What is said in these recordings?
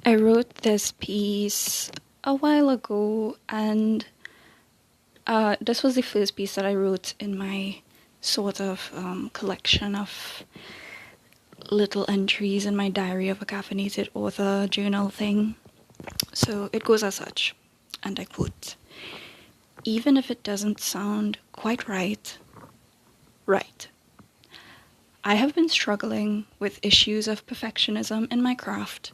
I wrote this piece a while ago, and this was the first piece that I wrote in my sort of collection of little entries in my diary of a caffeinated author journal thing. So it goes as such, and I quote, "Even if it doesn't sound quite right, right. I have been struggling with issues of perfectionism in my craft.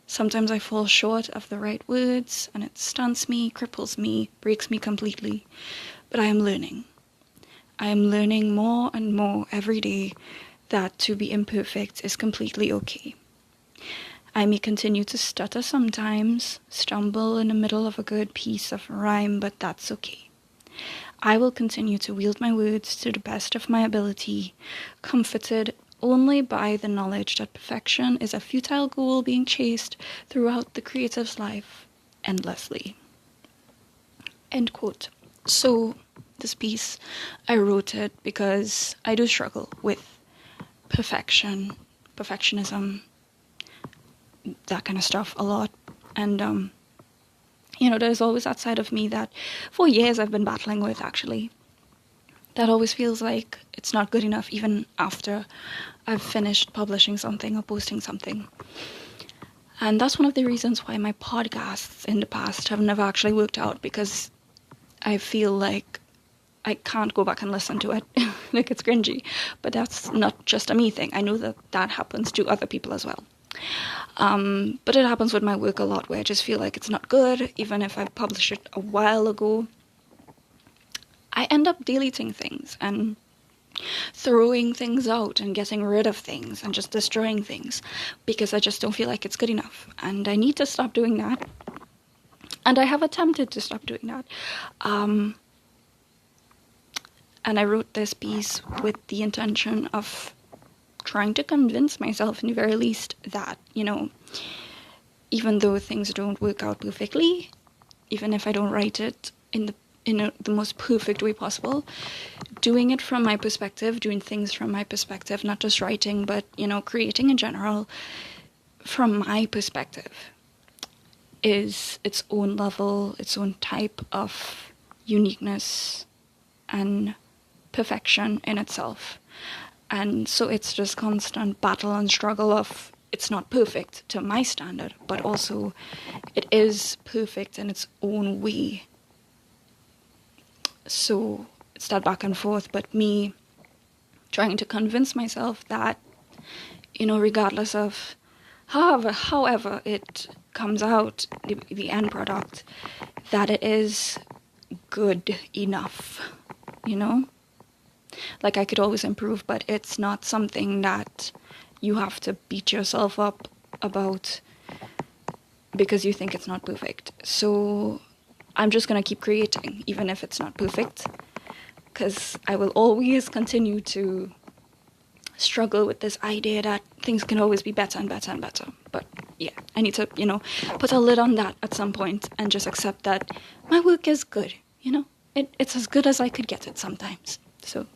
Sometimes I fall short of the right words, and it stunts me, cripples me, breaks me completely. But I am learning. I am learning more and more every day that to be imperfect is completely okay. I may continue to stutter sometimes, stumble in the middle of a good piece of rhyme, but that's okay. I will continue to wield my words to the best of my ability, comforted only by the knowledge that perfection is a futile goal being chased throughout the creative's life endlessly." End quote. So this piece, I wrote it because I do struggle with perfectionism, that kind of stuff a lot. And there's always that side of me that for years I've been battling with, actually. That always feels like it's not good enough even after I've finished publishing something or posting something. And that's one of the reasons why my podcasts in the past have never actually worked out, because I feel like I can't go back and listen to it. Like, it's cringy. But that's not just a me thing. I know that that happens to other people as well. But it happens with my work a lot, where I just feel like it's not good, even if I published it a while ago. I end up deleting things and throwing things out and getting rid of things and just destroying things because I just don't feel like it's good enough. And I need to stop doing that. And I have attempted to stop doing that. And I wrote this piece with the intention of trying to convince myself, in the very least, that, even though things don't work out perfectly, even if I don't write it in the most perfect way possible, doing it from my perspective, doing things from my perspective, not just writing, but, creating in general, from my perspective, is its own level, its own type of uniqueness and perfection in itself. And so it's just constant battle and struggle of, it's not perfect to my standard, but also it is perfect in its own way. So it's that back and forth, but me trying to convince myself that, regardless of however it comes out, the end product, that it is good enough, Like, I could always improve, but it's not something that you have to beat yourself up about because you think it's not perfect. So I'm just going to keep creating, even if it's not perfect, because I will always continue to struggle with this idea that things can always be better and better and better. But yeah, I need to, put a lid on that at some point and just accept that my work is good, It's as good as I could get it sometimes. So